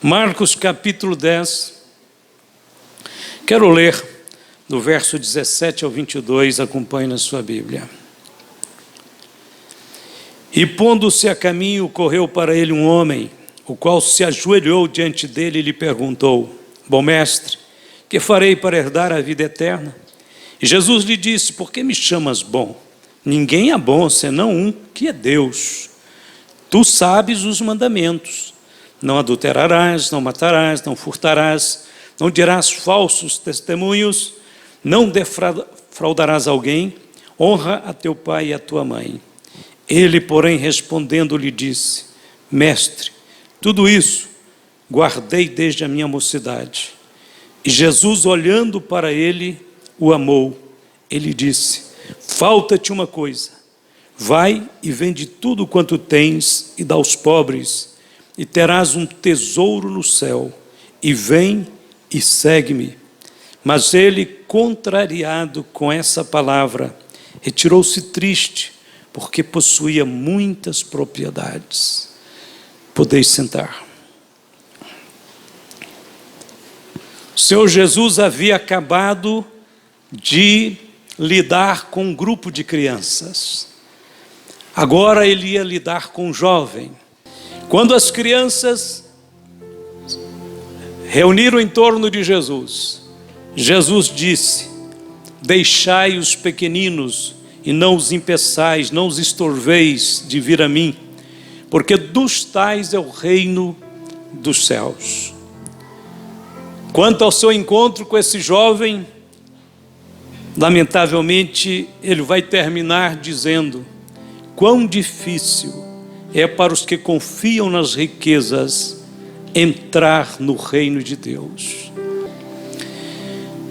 Marcos capítulo 10, quero ler do verso 17 ao 22, acompanhe na sua Bíblia. E pondo-se a caminho, correu para ele um homem, o qual se ajoelhou diante dele e lhe perguntou: Bom mestre, que farei para herdar a vida eterna? E Jesus lhe disse: Por que me chamas bom? Ninguém é bom, senão um, que é Deus. Tu sabes os mandamentos: não adulterarás, não matarás, não furtarás, não dirás falsos testemunhos, não defraudarás alguém, honra a teu pai e a tua mãe. Ele, porém, respondendo, lhe disse: Mestre, tudo isso guardei desde a minha mocidade. E Jesus, olhando para ele, o amou. Ele disse: Falta-te uma coisa. Vai e vende tudo quanto tens e dá aos pobres, e terás um tesouro no céu. E vem e segue-me. Mas ele, contrariado com essa palavra, retirou-se triste, porque possuía muitas propriedades. Podeis sentar. O Senhor Jesus havia acabado de lidar com um grupo de crianças. Agora ele ia lidar com um jovem. Quando as crianças reuniram em torno de Jesus, Jesus disse: Deixai os pequeninos e não os impeçais, não os estorveis de vir a mim, porque dos tais é o reino dos céus. Quanto ao seu encontro com esse jovem, lamentavelmente, ele vai terminar dizendo: quão difícil é para os que confiam nas riquezas entrar no reino de Deus.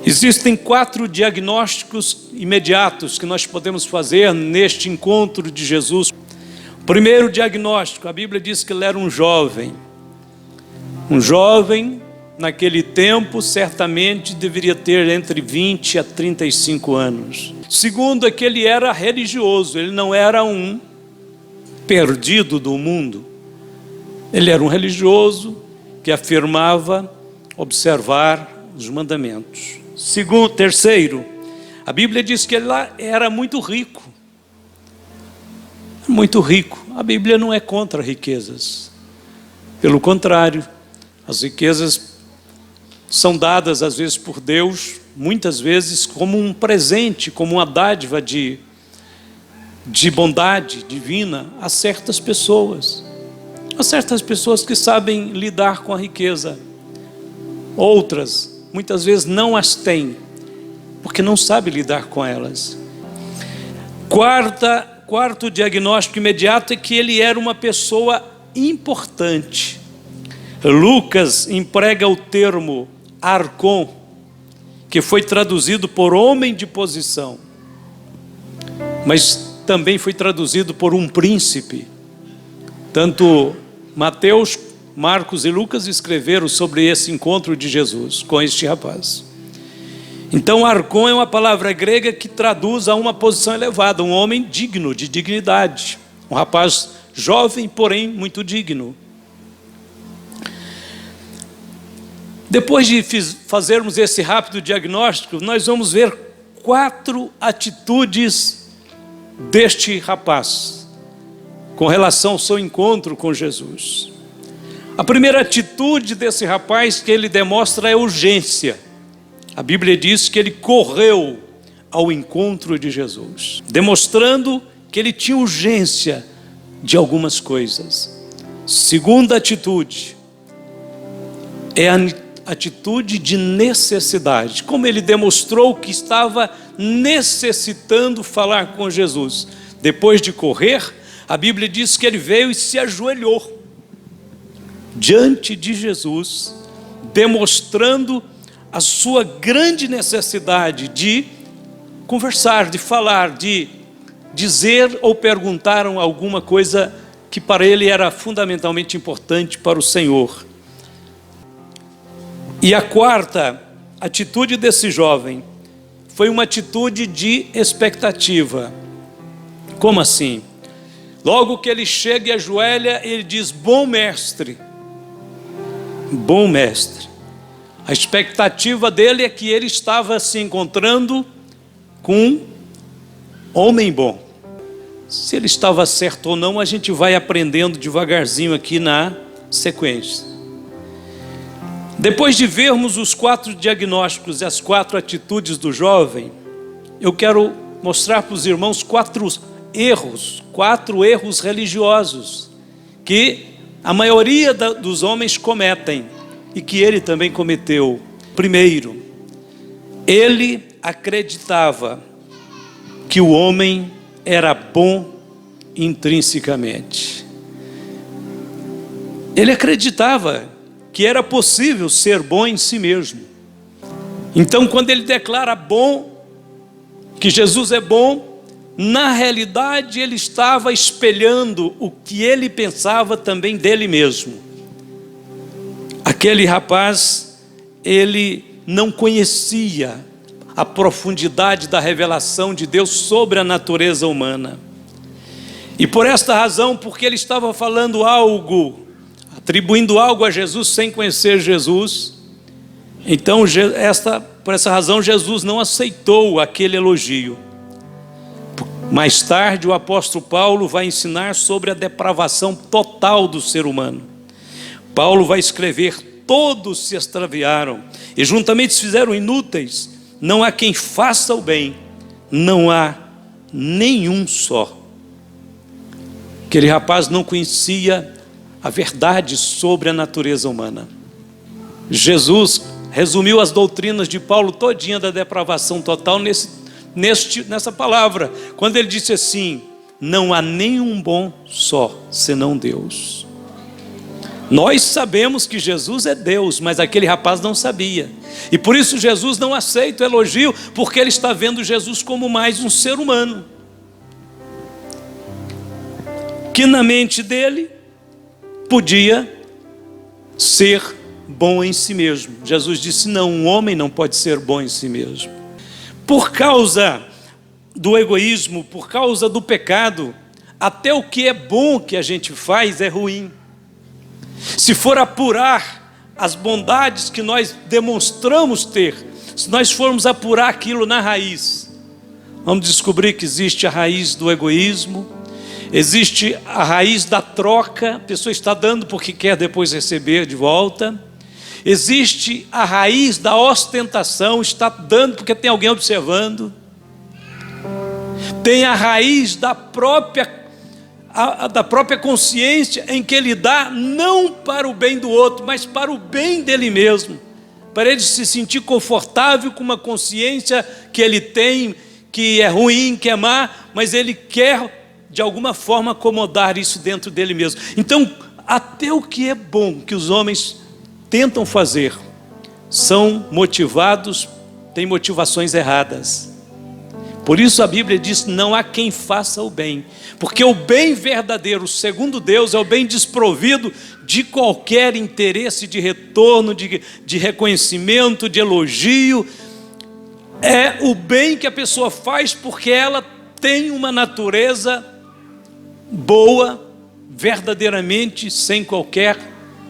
Existem 4 diagnósticos imediatos que nós podemos fazer neste encontro de Jesus. O primeiro diagnóstico, a Bíblia diz que ele era um jovem. Um jovem, naquele tempo, certamente deveria ter entre 20 a 35 anos. Segundo, é que ele era religioso, ele não era um perdido do mundo. Ele era um religioso que afirmava observar os mandamentos. Terceiro, a Bíblia diz que ele era muito rico. Muito rico. A Bíblia não é contra riquezas. Pelo contrário, as riquezas são dadas às vezes por Deus, muitas vezes como um presente, como uma dádiva de bondade divina a certas pessoas. A certas pessoas que sabem lidar com a riqueza. Outras, muitas vezes, não as têm, porque não sabem lidar com elas. Quarto diagnóstico imediato é que ele era uma pessoa importante. Lucas emprega o termo arcon, que foi traduzido por homem de posição, mas também foi traduzido por um príncipe. Tanto Mateus, Marcos e Lucas escreveram sobre esse encontro de Jesus com este rapaz. Então, arcon é uma palavra grega que traduz a uma posição elevada, um homem digno, de dignidade, um rapaz jovem, porém muito digno. Depois de fazermos esse rápido diagnóstico, nós vamos ver 4 atitudes deste rapaz com relação ao seu encontro com Jesus. A primeira atitude desse rapaz que ele demonstra é urgência. A Bíblia diz que ele correu ao encontro de Jesus, demonstrando que ele tinha urgência de algumas coisas. Segunda atitude é a atitude de necessidade. Como ele demonstrou que estava necessitando falar com Jesus. Depois de correr, a Bíblia diz que ele veio e se ajoelhou diante de Jesus, demonstrando a sua grande necessidade de conversar, de falar, de dizer ou perguntar alguma coisa que para ele era fundamentalmente importante para o Senhor. E a quarta atitude desse jovem foi uma atitude de expectativa. Como assim? Logo que ele chega e ajoelha, ele diz: bom mestre. bom mestre. A expectativa dele é que ele estava se encontrando com um homem bom. Se ele estava certo ou não, a gente vai aprendendo devagarzinho aqui na sequência. Depois de vermos os 4 diagnósticos e as 4 atitudes do jovem, eu quero mostrar para os irmãos 4 erros religiosos que a maioria dos homens cometem e que ele também cometeu. Primeiro, ele acreditava que o homem era bom intrinsecamente. Ele acreditava que era possível ser bom em si mesmo. Então, quando ele declara bom, que Jesus é bom, na realidade ele estava espelhando o que ele pensava também dele mesmo. Aquele rapaz, ele não conhecia a profundidade da revelação de Deus sobre a natureza humana. E por esta razão, porque ele estava falando algo, atribuindo algo a Jesus sem conhecer Jesus, então por essa razão Jesus não aceitou aquele elogio. Mais tarde o apóstolo Paulo vai ensinar sobre a depravação total do ser humano. Paulo vai escrever: todos se extraviaram e juntamente se fizeram inúteis, não há quem faça o bem, não há nenhum só. Aquele rapaz não conhecia a verdade sobre a natureza humana. Jesus resumiu as doutrinas de Paulo todinha da depravação total nessa palavra, quando ele disse assim: não há nenhum bom só, senão Deus. Nós sabemos que Jesus é Deus, mas aquele rapaz não sabia. E por isso Jesus não aceita o elogio, porque ele está vendo Jesus como mais um ser humano, que na mente dele podia ser bom em si mesmo. Jesus disse: não, um homem não pode ser bom em si mesmo. Por causa do egoísmo, por causa do pecado, até o que é bom que a gente faz é ruim. Se for apurar as bondades que nós demonstramos ter, se nós formos apurar aquilo na raiz, vamos descobrir que existe a raiz do egoísmo, existe a raiz da troca, a pessoa está dando porque quer depois receber de volta. Existe a raiz da ostentação, está dando porque tem alguém observando. Tem a raiz da própria consciência, em que ele dá não para o bem do outro, mas para o bem dele mesmo, para ele se sentir confortável com uma consciência que ele tem, que é ruim, que é má, mas ele quer de alguma forma acomodar isso dentro dele mesmo. Então, até o que é bom que os homens tentam fazer são motivados, têm motivações erradas. Por isso a Bíblia diz: não há quem faça o bem, porque o bem verdadeiro, segundo Deus, é o bem desprovido de qualquer interesse de retorno, de reconhecimento, de elogio. É o bem que a pessoa faz porque ela tem uma natureza boa, verdadeiramente, sem qualquer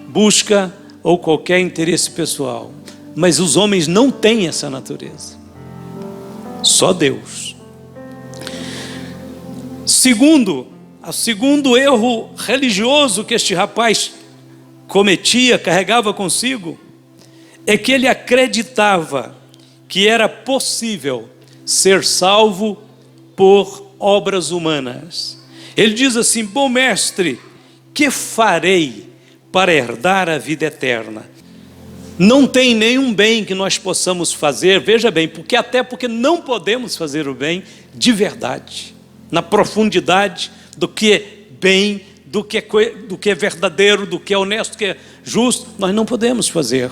busca ou qualquer interesse pessoal. Mas os homens não têm essa natureza, só Deus. Segundo erro religioso que este rapaz cometia, carregava consigo, é que ele acreditava que era possível ser salvo por obras humanas. Ele diz assim: bom mestre, que farei para herdar a vida eterna? Não tem nenhum bem que nós possamos fazer, veja bem, porque não podemos fazer o bem de verdade, na profundidade do que é bem, do que é verdadeiro, do que é honesto, do que é justo, nós não podemos fazer.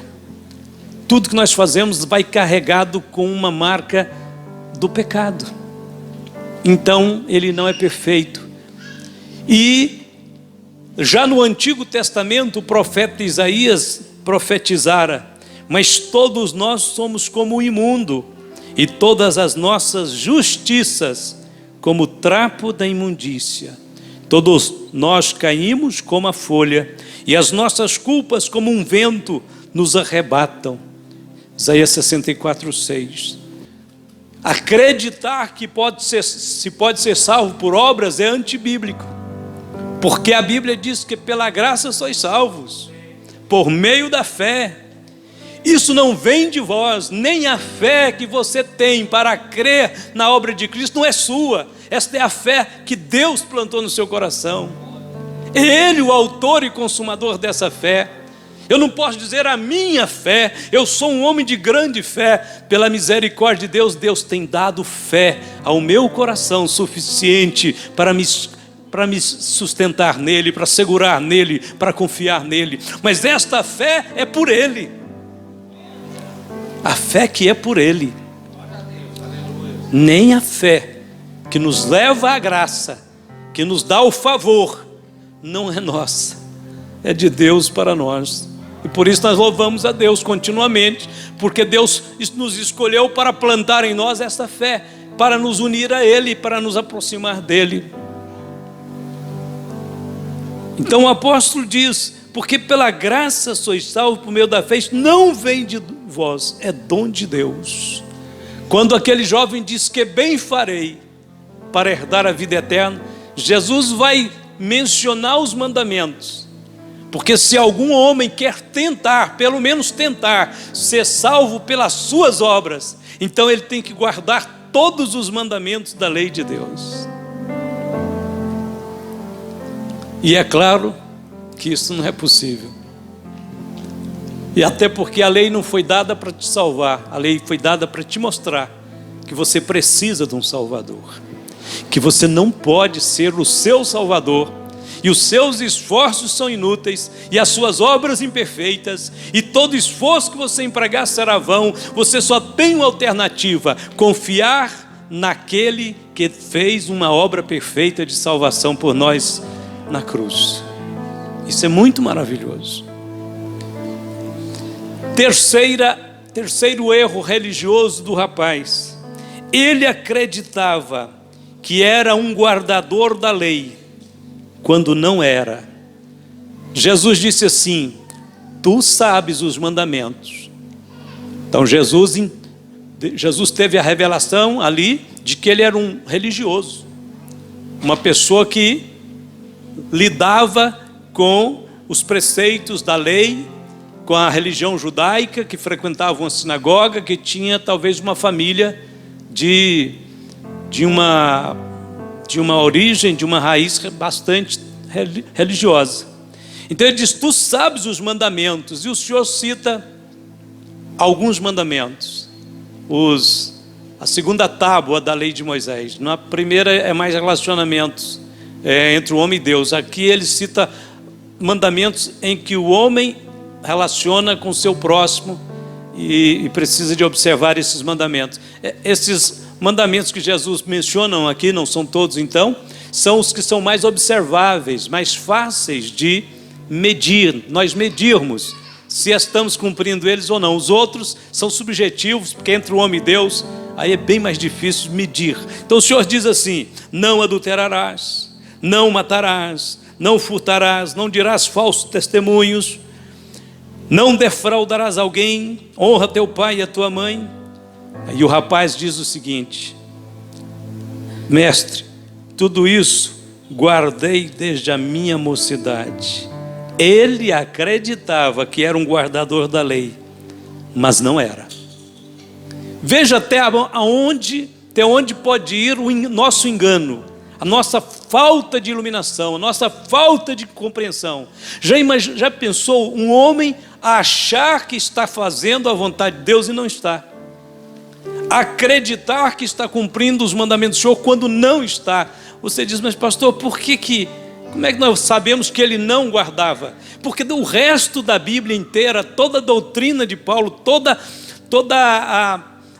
Tudo que nós fazemos vai carregado com uma marca do pecado. Então ele não é perfeito. E já no Antigo Testamento o profeta Isaías profetizara: mas todos nós somos como o imundo, e todas as nossas justiças como o trapo da imundícia. Todos nós caímos como a folha, e as nossas culpas como um vento nos arrebatam. Isaías 64:6. Acreditar que se pode ser salvo por obras é antibíblico, porque a Bíblia diz que pela graça sois salvos, por meio da fé. Isso não vem de vós, nem a fé que você tem para crer na obra de Cristo não é sua. Esta é a fé que Deus plantou no seu coração. É Ele o autor e consumador dessa fé. Eu não posso dizer a minha fé, eu sou um homem de grande fé. Pela misericórdia de Deus, Deus tem dado fé ao meu coração suficiente para me sustentar nele, para segurar nele, para confiar nele. Mas esta fé é por Ele. A fé que é por Ele. Nem a fé que nos leva à graça, que nos dá o favor, não é nossa, é de Deus para nós. E por isso nós louvamos a Deus continuamente, porque Deus nos escolheu para plantar em nós essa fé, para nos unir a Ele, para nos aproximar dEle. Então o apóstolo diz: porque pela graça sois salvos por meio da fé, isso não vem de vós, é dom de Deus. Quando aquele jovem diz que bem farei para herdar a vida eterna, Jesus vai mencionar os mandamentos, porque se algum homem quer tentar, pelo menos tentar, ser salvo pelas suas obras, então ele tem que guardar todos os mandamentos da lei de Deus. E é claro que isso não é possível. E até porque a lei não foi dada para te salvar, a lei foi dada para te mostrar que você precisa de um Salvador, que você não pode ser o seu Salvador, e os seus esforços são inúteis, e as suas obras imperfeitas, e todo esforço que você empregar será vão. Você só tem uma alternativa: confiar naquele que fez uma obra perfeita de salvação por nós na cruz. Isso é muito maravilhoso. Terceiro erro religioso do rapaz: ele acreditava que era um guardador da lei, quando não era. Jesus disse assim: tu sabes os mandamentos. Então Jesus teve a revelação ali de que ele era um religioso, uma pessoa que lidava com os preceitos da lei, com a religião judaica, que frequentava uma sinagoga, que tinha talvez uma família de uma origem, de uma raiz bastante religiosa. Então ele diz: tu sabes os mandamentos, e o Senhor cita alguns mandamentos, a segunda tábua da lei de Moisés. Na primeira é mais relacionamentos entre o homem e Deus. Aqui ele cita mandamentos em que o homem relaciona com o seu próximo e precisa de observar esses mandamentos. Esses mandamentos que Jesus menciona aqui, não são todos então, são os que são mais observáveis, mais fáceis de medir, nós medirmos se estamos cumprindo eles ou não. Os outros são subjetivos, porque entre o homem e Deus, aí é bem mais difícil medir. Então o Senhor diz assim: não adulterarás, não matarás, não furtarás, não dirás falsos testemunhos, não defraudarás alguém, honra teu pai e a tua mãe. E o rapaz diz o seguinte: mestre, tudo isso guardei desde a minha mocidade. Ele acreditava que era um guardador da lei, mas não era. Veja até onde pode ir o nosso engano, a nossa falta de iluminação, a nossa falta de compreensão. Já pensou um homem achar que está fazendo a vontade de Deus e não está? Acreditar que está cumprindo os mandamentos do Senhor quando não está. Você diz: mas pastor, como é que nós sabemos que ele não guardava? Porque o resto da Bíblia inteira, toda a doutrina de Paulo, toda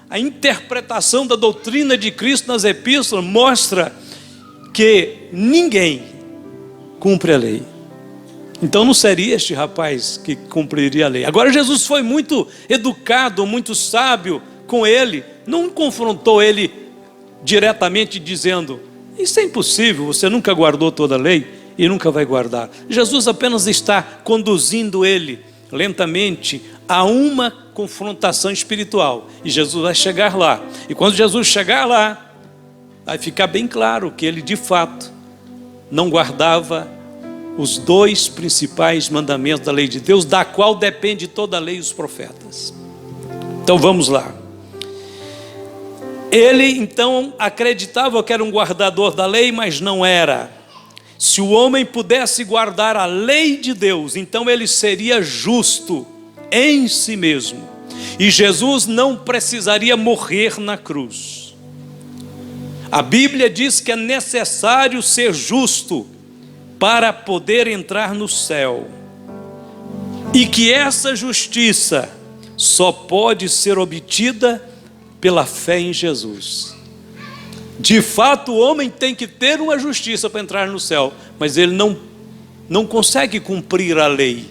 a interpretação da doutrina de Cristo nas epístolas mostra que ninguém cumpre a lei. Então não seria este rapaz que cumpriria a lei. Agora Jesus foi muito educado, muito sábio com ele, não confrontou ele diretamente dizendo: isso é impossível, você nunca guardou toda a lei. e nunca vai guardar. Jesus apenas está conduzindo ele lentamente a uma confrontação espiritual. E Jesus vai chegar lá. E quando Jesus chegar lá, vai ficar bem claro que ele de fato não guardava os dois principais mandamentos da lei de Deus, da qual depende toda a lei e os profetas. Então vamos lá. Ele então acreditava que era um guardador da lei, mas não era. Se o homem pudesse guardar a lei de Deus, então ele seria justo em si mesmo. E Jesus não precisaria morrer na cruz. A Bíblia diz que é necessário ser justo para poder entrar no céu. E que essa justiça só pode ser obtida pela fé em Jesus. De fato, o homem tem que ter uma justiça para entrar no céu, mas ele não consegue cumprir a lei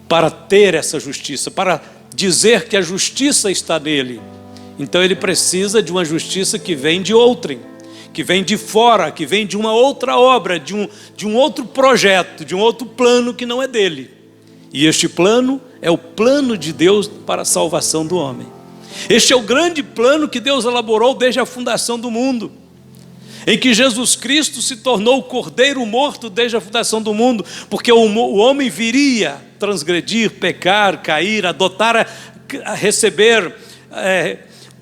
para ter essa justiça, para dizer que a justiça está nele. Então ele precisa de uma justiça que vem de outrem, que vem de fora, que vem de uma outra obra, de um outro projeto, de um outro plano que não é dele. E este plano é o plano de Deus para a salvação do homem. Este é o grande plano que Deus elaborou desde a fundação do mundo, em que Jesus Cristo se tornou o Cordeiro morto desde a fundação do mundo, porque o homem viria transgredir, pecar, cair, adotar, a receber,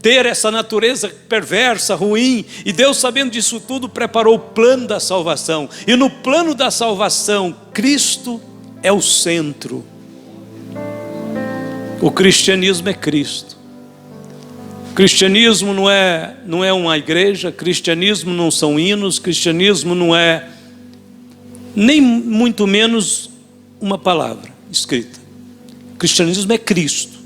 ter essa natureza perversa, ruim, e Deus, sabendo disso tudo, preparou o plano da salvação. E no plano da salvação, Cristo é o centro. O cristianismo é Cristo. Cristianismo não é uma igreja, cristianismo não são hinos, cristianismo não é nem muito menos uma palavra escrita. Cristianismo é Cristo.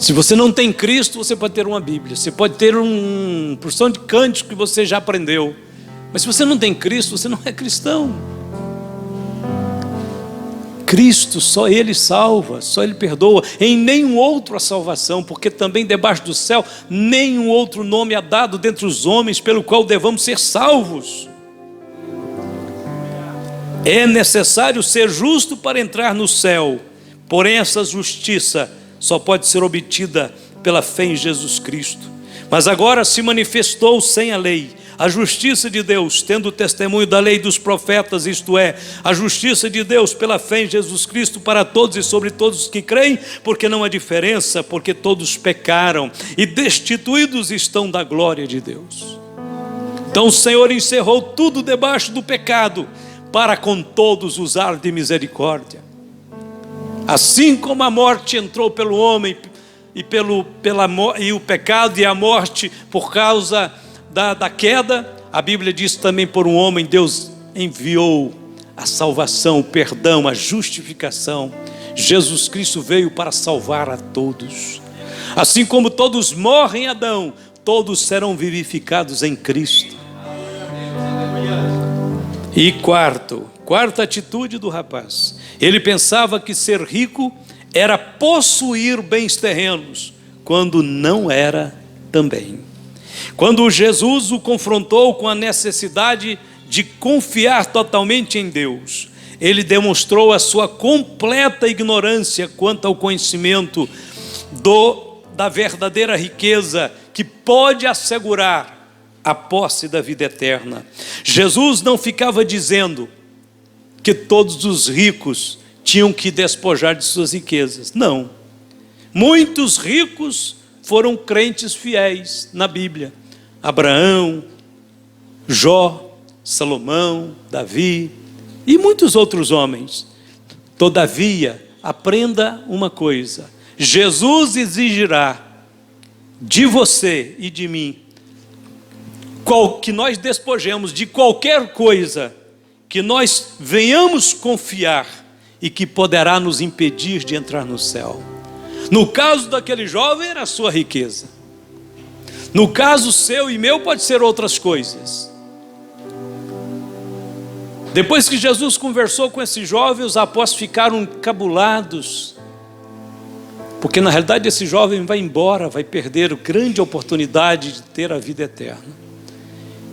Se você não tem Cristo, você pode ter uma Bíblia, você pode ter uma porção de cântico que você já aprendeu, mas se você não tem Cristo, você não é cristão. Cristo, só Ele salva, só Ele perdoa, em nenhum outro a salvação, porque também debaixo do céu, nenhum outro nome é dado dentre os homens, pelo qual devamos ser salvos. É necessário ser justo para entrar no céu, porém essa justiça só pode ser obtida pela fé em Jesus Cristo. Mas agora se manifestou sem a lei a justiça de Deus, tendo o testemunho da lei e dos profetas, isto é, a justiça de Deus pela fé em Jesus Cristo para todos e sobre todos os que creem, porque não há diferença, porque todos pecaram e destituídos estão da glória de Deus. Então o Senhor encerrou tudo debaixo do pecado, para com todos usar de misericórdia. Assim como a morte entrou pelo homem, e o pecado e a morte por causa da queda, a Bíblia diz também por um homem Deus enviou a salvação, o perdão, a justificação. Jesus Cristo veio para salvar a todos. Assim como todos morrem em Adão, todos serão vivificados em Cristo. E quarta atitude do rapaz, ele pensava que ser rico era possuir bens terrenos, quando não era também. Quando Jesus o confrontou com a necessidade de confiar totalmente em Deus, ele demonstrou a sua completa ignorância quanto ao conhecimento da verdadeira riqueza que pode assegurar a posse da vida eterna. Jesus não ficava dizendo que todos os ricos tinham que despojar de suas riquezas. Não. Muitos ricos foram crentes fiéis na Bíblia. Abraão, Jó, Salomão, Davi e muitos outros homens. Todavia, aprenda uma coisa: Jesus exigirá de você e de mim que nós despojemos de qualquer coisa que nós venhamos confiar e que poderá nos impedir de entrar no céu. No caso daquele jovem era a sua riqueza. No caso seu e meu pode ser outras coisas. Depois que Jesus conversou com esse jovem, os apóstolos ficaram encabulados, porque na realidade esse jovem vai embora, vai perder a grande oportunidade de ter a vida eterna.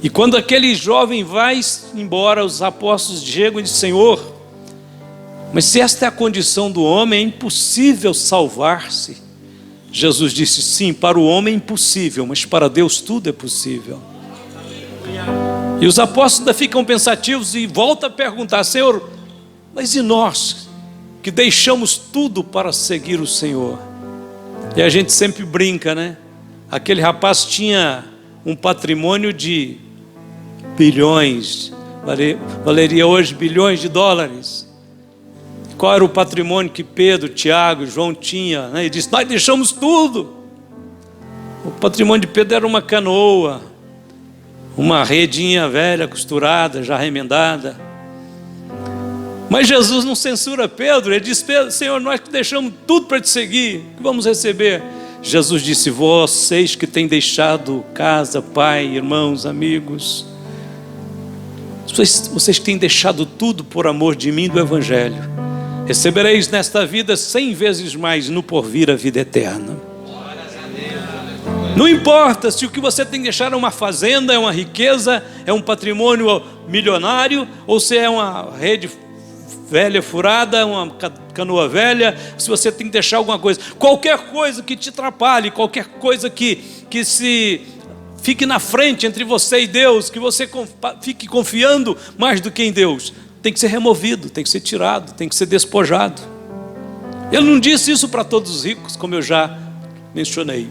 E quando aquele jovem vai embora, os apóstolos chegam e dizem: Senhor, mas se esta é a condição do homem, é impossível salvar-se. Jesus disse: sim, para o homem é impossível, mas para Deus tudo é possível. E os apóstolos ainda ficam pensativos e voltam a perguntar: Senhor, mas e nós que deixamos tudo para seguir o Senhor? E a gente sempre brinca, né? Aquele rapaz tinha um patrimônio de bilhões, valeria hoje bilhões de dólares. Qual era o patrimônio que Pedro, Tiago e João tinham, né? Ele disse: nós deixamos tudo. O patrimônio de Pedro era uma canoa, uma redinha velha, costurada, já remendada. Mas Jesus não censura Pedro. Ele diz: Pedro, Senhor, nós que deixamos tudo para te seguir, o que vamos receber? Jesus disse: vocês que têm deixado casa, pai, irmãos, amigos, vocês que têm deixado tudo por amor de mim e do Evangelho, recebereis nesta vida 100 vezes mais no porvir a vida eterna. Não importa se o que você tem que deixar é uma fazenda, é uma riqueza, é um patrimônio milionário, ou se é uma rede velha furada, uma canoa velha, se você tem que deixar alguma coisa, qualquer coisa que te atrapalhe, qualquer coisa que se fique na frente entre você e Deus, que você fique confiando mais do que em Deus, tem que ser removido, tem que ser tirado, tem que ser despojado. Ele não disse isso para todos os ricos, como eu já mencionei,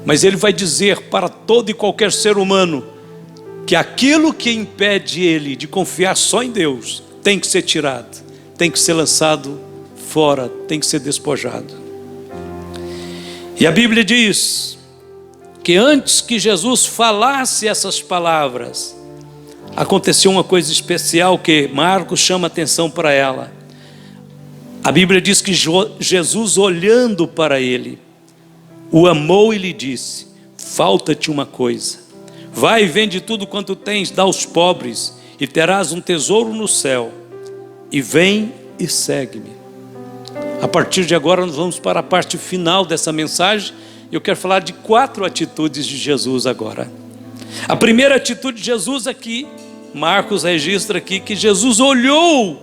mas ele vai dizer para todo e qualquer ser humano que aquilo que impede ele de confiar só em Deus tem que ser tirado, tem que ser lançado fora, tem que ser despojado. E a Bíblia diz que antes que Jesus falasse essas palavras, aconteceu uma coisa especial que Marcos chama atenção para ela. A Bíblia diz que Jesus, olhando para ele, o amou e lhe disse: falta-te uma coisa, vai e vende tudo quanto tens, dá aos pobres, e terás um tesouro no céu, e vem e segue-me. A partir de agora nós vamos para a parte final dessa mensagem. Eu quero falar de 4 atitudes de Jesus agora. A primeira atitude de Jesus aqui, Marcos registra aqui que Jesus olhou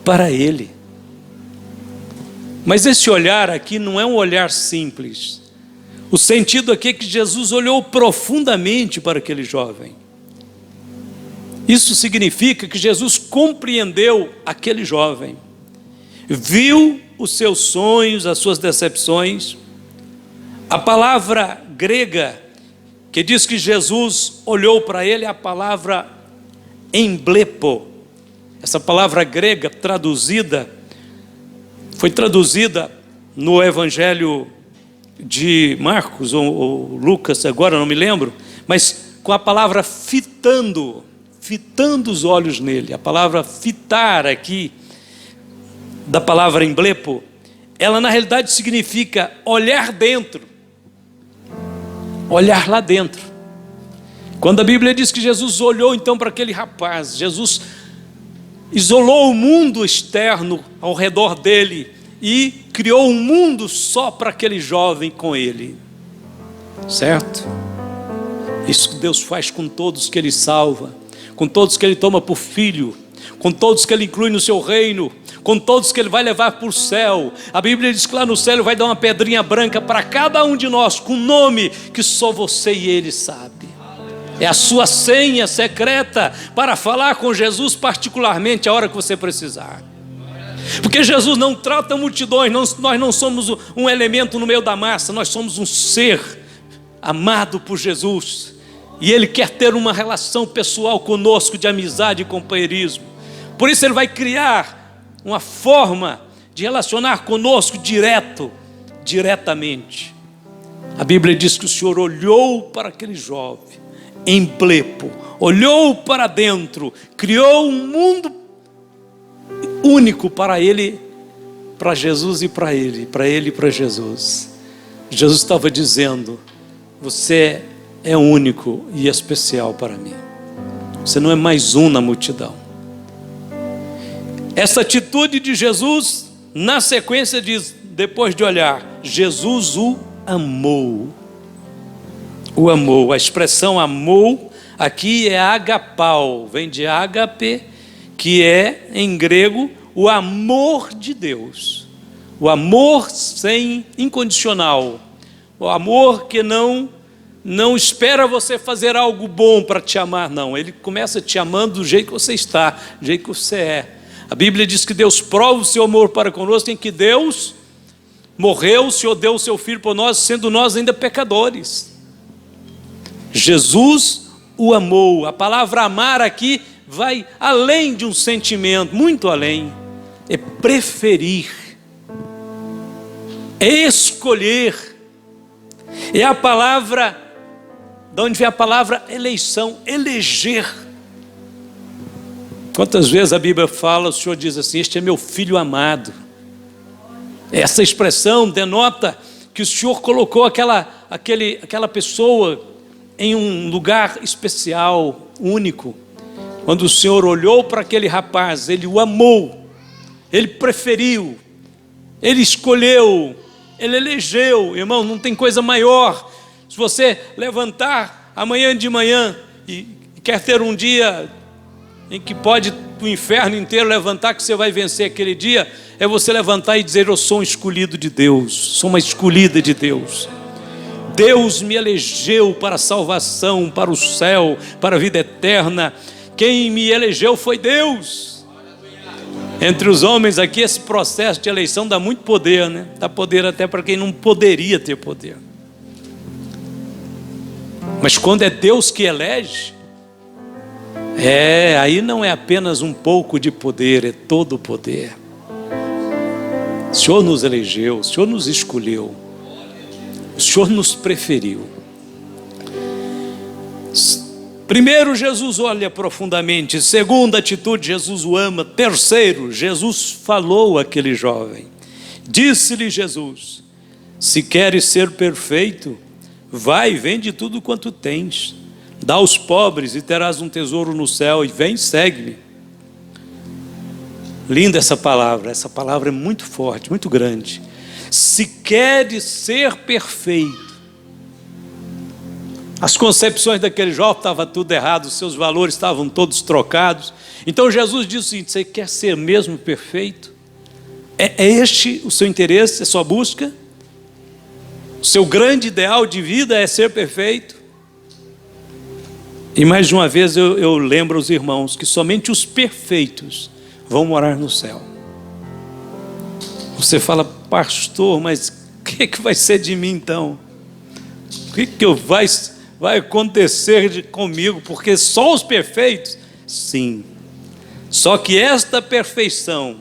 para ele. Mas esse olhar aqui não é um olhar simples. O sentido aqui é que Jesus olhou profundamente para aquele jovem. Isso significa que Jesus compreendeu aquele jovem, viu os seus sonhos, as suas decepções. A palavra grega que diz que Jesus olhou para ele é a palavra emblepo. Essa palavra grega foi traduzida no Evangelho de Marcos ou Lucas, agora não me lembro, mas com a palavra fitando os olhos nele. A palavra fitar aqui, da palavra emblepo, ela na realidade significa olhar dentro, olhar lá dentro. Quando a Bíblia diz que Jesus olhou então para aquele rapaz, Jesus isolou o mundo externo ao redor dele e criou um mundo só para aquele jovem com ele, certo? Isso que Deus faz com todos que Ele salva, com todos que Ele toma por filho, com todos que Ele inclui no seu reino, com todos que Ele vai levar para o céu. A Bíblia diz que lá no céu Ele vai dar uma pedrinha branca para cada um de nós, com um nome que só você e Ele sabe. É a sua senha secreta para falar com Jesus particularmente a hora que você precisar. Porque Jesus não trata multidões, nós não somos um elemento no meio da massa, nós somos um ser amado por Jesus. E Ele quer ter uma relação pessoal conosco, de amizade e companheirismo. Por isso Ele vai criar uma forma de relacionar conosco diretamente. A Bíblia diz que o Senhor olhou para aquele jovem, emblepo, olhou para dentro, criou um mundo único para ele, para Jesus e para ele e para Jesus. Jesus estava dizendo: você é único e especial para mim. Você não é mais um na multidão. Essa atitude de Jesus, na sequência diz, depois de olhar, Jesus o amou. O amou. A expressão amou Aqui é agapau, vem de ágape, que é, em grego, o amor de Deus. O amor sem incondicional. O amor que não espera você fazer algo bom para te amar, não. Ele começa te amando do jeito que você está, do jeito que você é. A Bíblia diz que Deus prova o seu amor para conosco, em que Deus morreu, o Senhor deu o seu Filho por nós, sendo nós ainda pecadores. Jesus o amou. A palavra amar aqui vai além de um sentimento, muito além. É preferir, é escolher. É a palavra, de onde vem a palavra eleição, eleger. Quantas vezes a Bíblia fala, o Senhor diz assim: este é meu filho amado. Essa expressão denota que o Senhor colocou aquela pessoa em um lugar especial, único. Quando o Senhor olhou para aquele rapaz, Ele o amou, Ele preferiu, Ele escolheu, Ele elegeu. Irmão, não tem coisa maior. Se você levantar amanhã de manhã e quer ter um dia em que pode o inferno inteiro levantar, que você vai vencer aquele dia, é você levantar e dizer: eu sou um escolhido de Deus, sou uma escolhida de Deus. Deus me elegeu para a salvação, para o céu, para a vida eterna. Quem me elegeu foi Deus. Entre os homens aqui, esse processo de eleição dá muito poder, né? Dá poder até para quem não poderia ter poder. Mas quando é Deus que elege, aí não é apenas um pouco de poder, é todo o poder. O Senhor nos elegeu, o Senhor nos escolheu, o Senhor nos preferiu. Primeiro, Jesus olha profundamente. Segunda atitude, Jesus o ama. Terceiro, Jesus falou àquele jovem. Disse-lhe Jesus: se queres ser perfeito, vai e vende tudo quanto tens, dá aos pobres e terás um tesouro no céu, e vem, segue-me. Linda essa palavra é muito forte, muito grande. Se queres ser perfeito. As concepções daquele jovem estavam tudo errado, os seus valores estavam todos trocados. Então Jesus disse o seguinte: você quer ser mesmo perfeito? É este o seu interesse, a sua busca? O seu grande ideal de vida é ser perfeito? E mais de uma vez eu lembro aos irmãos que somente os perfeitos vão morar no céu. Você fala: pastor, mas o que vai ser de mim então? O que vai acontecer comigo? Porque só os perfeitos? Sim. Só que esta perfeição,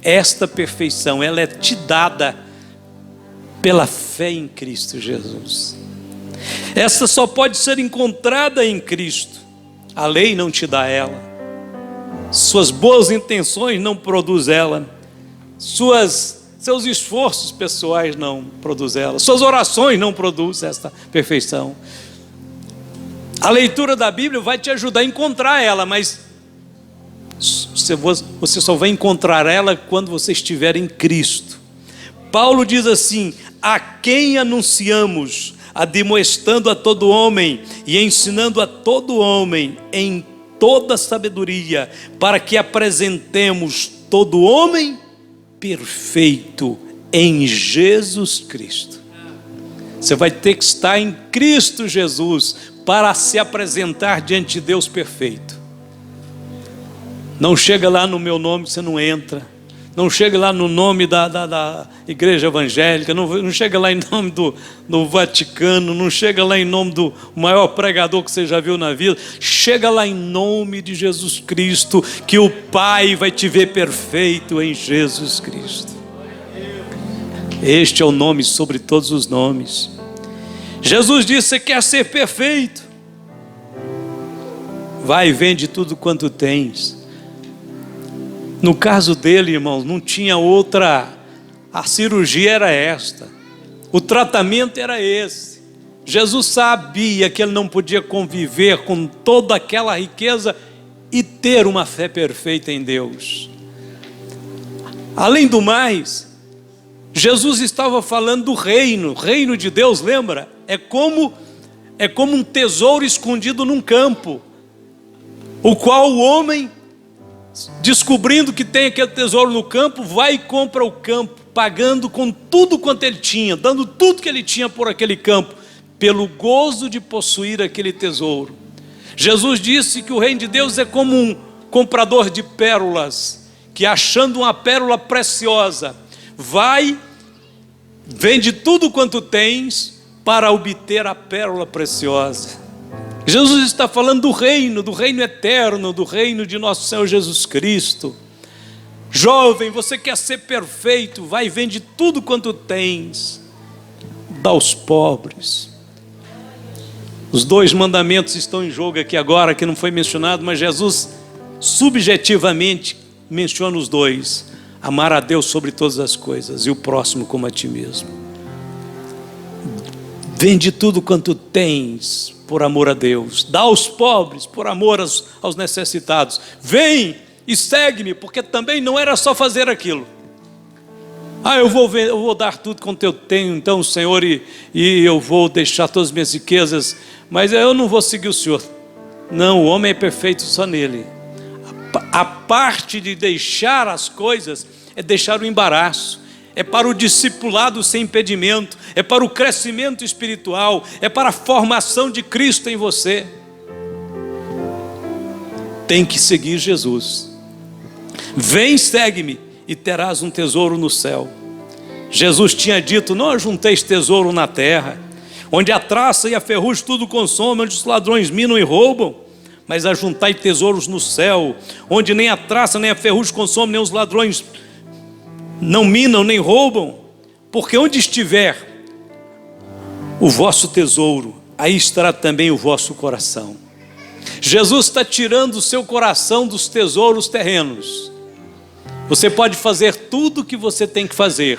ela é te dada pela fé em Cristo Jesus. Essa só pode ser encontrada em Cristo. A lei não te dá ela. Suas boas intenções não produzem ela. Seus esforços pessoais não produzem ela. Suas orações não produzem esta perfeição. A leitura da Bíblia vai te ajudar a encontrar ela, mas você só vai encontrar ela quando você estiver em Cristo. Paulo diz assim: a quem anunciamos, admoestando a todo homem e ensinando a todo homem em toda sabedoria, para que apresentemos todo homem perfeito em Jesus Cristo. Você vai ter que estar em Cristo Jesus para se apresentar diante de Deus perfeito. Não chega lá no meu nome que você não entra. Não chega lá no nome da igreja evangélica. Não chega lá em nome do Vaticano. Não chega lá em nome do maior pregador que você já viu na vida. Chega lá em nome de Jesus Cristo, que o Pai vai te ver perfeito em Jesus Cristo. Este é o nome sobre todos os nomes. Jesus disse: você quer ser perfeito? Vai e vende tudo quanto tens. No caso dele, irmãos, não tinha outra. A cirurgia era esta, o tratamento era esse. Jesus sabia que ele não podia conviver com toda aquela riqueza e ter uma fé perfeita em Deus. Além do mais, Jesus estava falando do reino de Deus, lembra? É como é como um tesouro escondido num campo, o qual o homem, descobrindo que tem aquele tesouro no campo, vai e compra o campo, pagando com tudo quanto ele tinha, dando tudo que ele tinha por aquele campo, pelo gozo de possuir aquele tesouro. Jesus disse que o reino de Deus é como um comprador de pérolas, que achando uma pérola preciosa, vai, vende tudo quanto tens, para obter a pérola preciosa. Jesus está falando do reino eterno, do reino de nosso Senhor Jesus Cristo. Jovem, você quer ser perfeito, vai e vende tudo quanto tens, dá aos pobres. Os 2 mandamentos estão em jogo aqui agora, que não foi mencionado, mas Jesus subjetivamente menciona os 2: amar a Deus sobre todas as coisas e o próximo como a ti mesmo. Vende tudo quanto tens por amor a Deus, dá aos pobres por amor aos necessitados. Vem e segue-me, porque também não era só fazer aquilo. Eu vou dar tudo quanto eu tenho, então, Senhor, e eu vou deixar todas as minhas riquezas, mas eu não vou seguir o Senhor. Não, o homem é perfeito só nele. A parte de deixar as coisas é deixar o embaraço, é para o discipulado sem impedimento, é para o crescimento espiritual, é para a formação de Cristo em você. Tem que seguir Jesus. Vem, segue-me e terás um tesouro no céu. Jesus tinha dito: não ajunteis tesouro na terra, onde a traça e a ferrugem tudo consomem, onde os ladrões minam e roubam, mas ajuntai tesouros no céu, onde nem a traça nem a ferrugem consomem, nem os ladrões não minam nem roubam, porque onde estiver o vosso tesouro, aí estará também o vosso coração. Jesus está tirando o seu coração dos tesouros terrenos. Você pode fazer tudo o que você tem que fazer.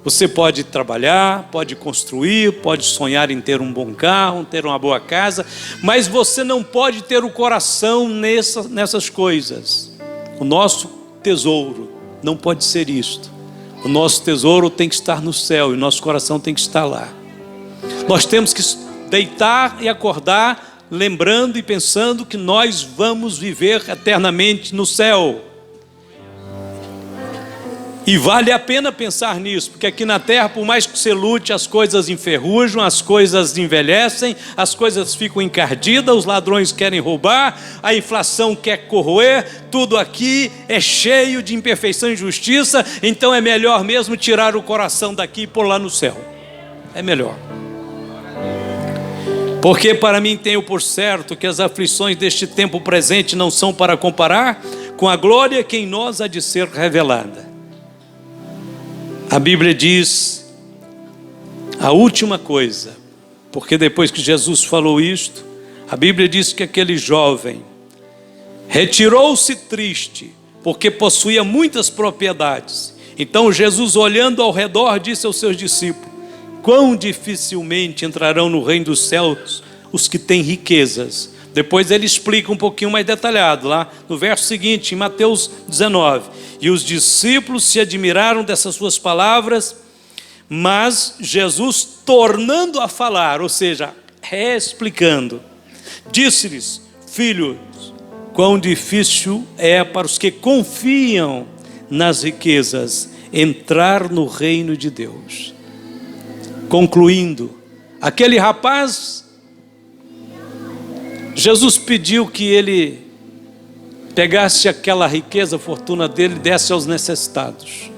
Você pode trabalhar, pode construir, pode sonhar em ter um bom carro, ter uma boa casa, mas você não pode ter o coração nessas coisas. O nosso tesouro não pode ser isto. O nosso tesouro tem que estar no céu e o nosso coração tem que estar lá. Nós temos que deitar e acordar lembrando e pensando que nós vamos viver eternamente no céu. E vale a pena pensar nisso, porque aqui na terra, por mais que você lute, as coisas enferrujam, as coisas envelhecem, as coisas ficam encardidas, os ladrões querem roubar, a inflação quer corroer, tudo aqui é cheio de imperfeição e injustiça, então é melhor mesmo tirar o coração daqui e pôr lá no céu. É melhor. Porque para mim tenho por certo que as aflições deste tempo presente não são para comparar com a glória que em nós há de ser revelada. A Bíblia diz a última coisa, porque depois que Jesus falou isto, a Bíblia diz que aquele jovem retirou-se triste, porque possuía muitas propriedades. Então Jesus, olhando ao redor, disse aos seus discípulos: quão dificilmente entrarão no reino dos céus os que têm riquezas. Depois ele explica um pouquinho mais detalhado, lá no verso seguinte, em Mateus 19. E os discípulos se admiraram dessas suas palavras, mas Jesus, tornando a falar, ou seja, reexplicando, disse-lhes: filhos, quão difícil é para os que confiam nas riquezas entrar no reino de Deus. Concluindo, aquele rapaz, Jesus pediu que ele pegasse aquela riqueza, a fortuna dele, e desse aos necessitados.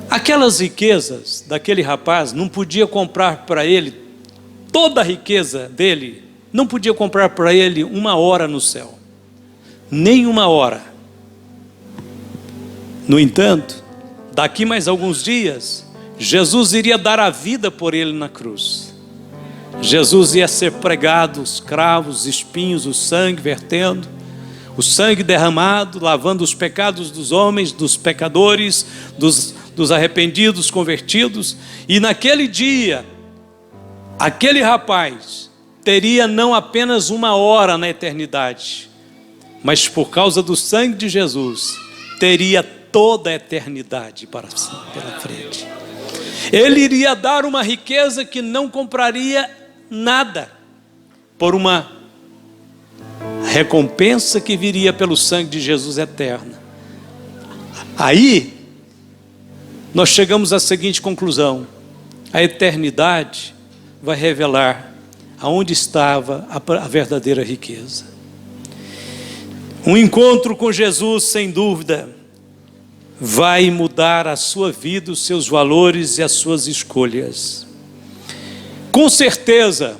Aquelas riquezas daquele rapaz não podia comprar para ele, toda a riqueza dele, não podia comprar para ele 1 hora no céu, nem 1 hora. No entanto, daqui mais alguns dias, Jesus iria dar a vida por ele na cruz. Jesus ia ser pregado, os cravos, os espinhos, o sangue vertendo, o sangue derramado, lavando os pecados dos homens, dos pecadores, dos arrependidos, convertidos. E naquele dia, aquele rapaz teria não apenas 1 hora na eternidade, mas por causa do sangue de Jesus, teria toda a eternidade pela frente. Ele iria dar uma riqueza que não compraria nada, por uma recompensa que viria pelo sangue de Jesus eterna. Aí, nós chegamos à seguinte conclusão: a eternidade vai revelar aonde estava a verdadeira riqueza. Um encontro com Jesus, sem dúvida, vai mudar a sua vida, os seus valores e as suas escolhas. Com certeza,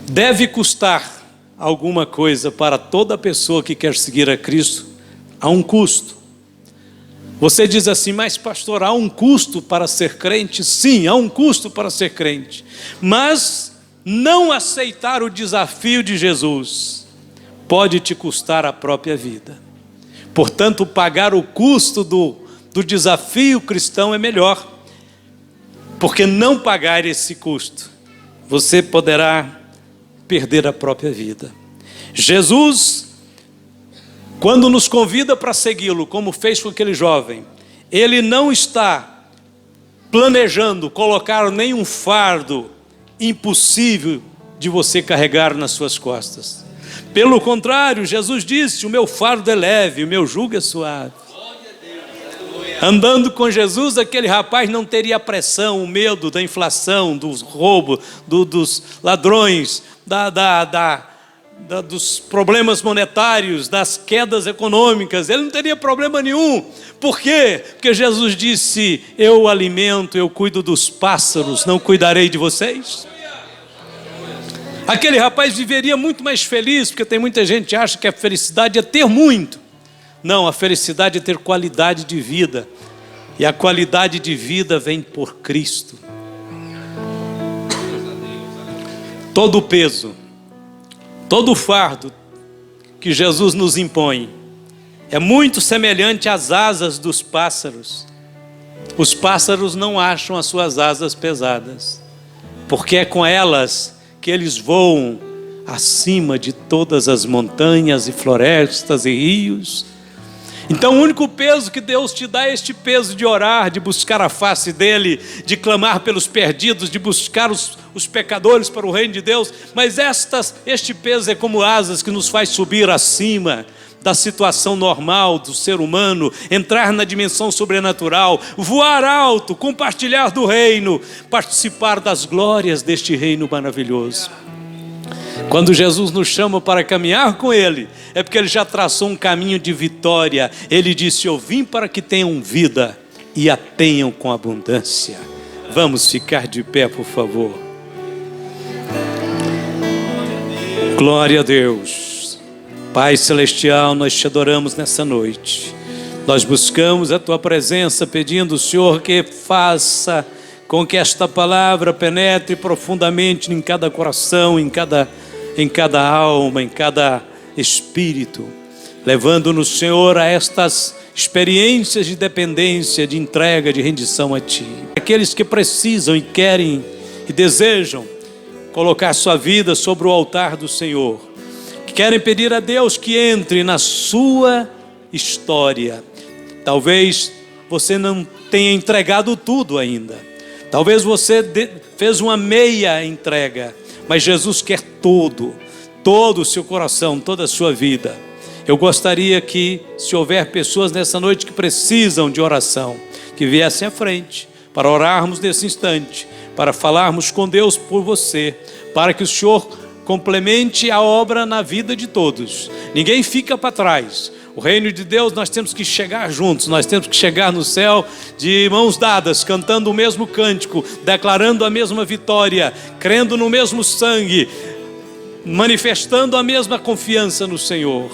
deve custar alguma coisa para toda pessoa que quer seguir a Cristo, há um custo. Você diz assim: mas pastor, há um custo para ser crente? Sim, há um custo para ser crente, mas não aceitar o desafio de Jesus pode te custar a própria vida. Portanto, pagar o custo do desafio cristão é melhor, porque não pagar esse custo, você poderá perder a própria vida. Jesus, quando nos convida para segui-lo, como fez com aquele jovem, ele não está planejando colocar nenhum fardo impossível de você carregar nas suas costas. Pelo contrário, Jesus disse: o meu fardo é leve, o meu jugo é suave. Andando com Jesus, aquele rapaz não teria a pressão, o medo da inflação, dos roubos, dos ladrões, dos problemas monetários, das quedas econômicas. Ele não teria problema nenhum. Por quê? Porque Jesus disse: eu o alimento, eu cuido dos pássaros, não cuidarei de vocês? Aquele rapaz viveria muito mais feliz, porque tem muita gente que acha que a felicidade é ter muito. Não, a felicidade é ter qualidade de vida, e a qualidade de vida vem por Cristo. Todo o peso, todo o fardo que Jesus nos impõe é muito semelhante às asas dos pássaros. Os pássaros não acham as suas asas pesadas, porque é com elas que eles voam acima de todas as montanhas e florestas e rios. Então o único peso que Deus te dá é este peso de orar, de buscar a face dEle, de clamar pelos perdidos, de buscar os pecadores para o reino de Deus. Mas este peso é como asas que nos faz subir acima da situação normal do ser humano, entrar na dimensão sobrenatural, voar alto, compartilhar do reino, participar das glórias deste reino maravilhoso. Quando Jesus nos chama para caminhar com Ele, é porque Ele já traçou um caminho de vitória. Ele disse: eu vim para que tenham vida e a tenham com abundância. Vamos ficar de pé, por favor. Glória a Deus. Pai Celestial, nós te adoramos nessa noite. Nós buscamos a Tua presença, pedindo, Senhor, que faça com que esta palavra penetre profundamente em cada coração, em cada alma, em cada espírito, levando-nos, Senhor, a estas experiências de dependência, de entrega, de rendição a Ti. Aqueles que precisam e querem e desejam colocar sua vida sobre o altar do Senhor, que querem pedir a Deus que entre na sua história. Talvez você não tenha entregado tudo ainda. Talvez você fez uma meia entrega, mas Jesus quer todo o seu coração, toda a sua vida. Eu gostaria que, se houver pessoas nessa noite que precisam de oração, que viessem à frente, para orarmos nesse instante, para falarmos com Deus por você, para que o Senhor complemente a obra na vida de todos. Ninguém fica para trás. O reino de Deus, nós temos que chegar juntos, nós temos que chegar no céu de mãos dadas, cantando o mesmo cântico, declarando a mesma vitória, crendo no mesmo sangue, manifestando a mesma confiança no Senhor.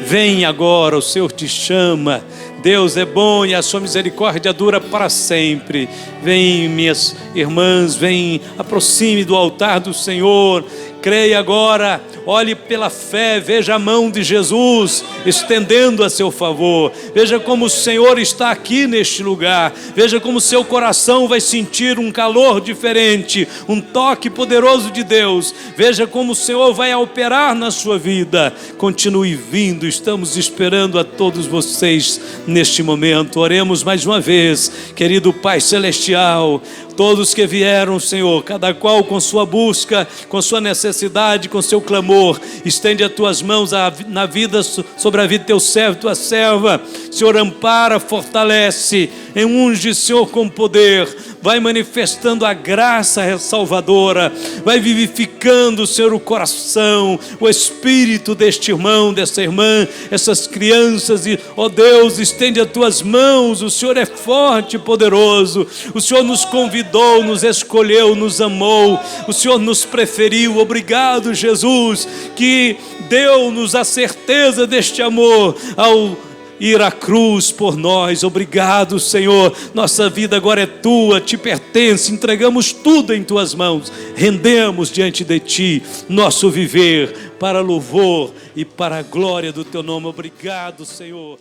Vem agora, o Senhor te chama. Deus é bom e a sua misericórdia dura para sempre. Vem, minhas irmãs, vem, aproxime do altar do Senhor. Creia agora, olhe pela fé, veja a mão de Jesus estendendo a seu favor. Veja como o Senhor está aqui neste lugar. Veja como o seu coração vai sentir um calor diferente, um toque poderoso de Deus. Veja como o Senhor vai operar na sua vida. Continue vindo, estamos esperando a todos vocês neste momento. Oremos mais uma vez, querido Pai Celestial. Todos que vieram, Senhor, cada qual com sua busca, com sua necessidade, com seu clamor, estende as tuas mãos na vida, sobre a vida do teu servo, tua serva. Senhor, ampara, fortalece, unge, Senhor, com poder. Vai manifestando a graça salvadora, vai vivificando, Senhor, o coração, o espírito deste irmão, dessa irmã, essas crianças. E, ó Deus, estende as tuas mãos. O Senhor é forte e poderoso. O Senhor nos convidou, nos escolheu, nos amou. O Senhor nos preferiu. Obrigado, Jesus, que deu-nos a certeza deste amor ao ir à cruz por nós. Obrigado, Senhor, nossa vida agora é tua, te pertence, entregamos tudo em tuas mãos, rendemos diante de ti nosso viver para louvor e para a glória do teu nome. Obrigado, Senhor.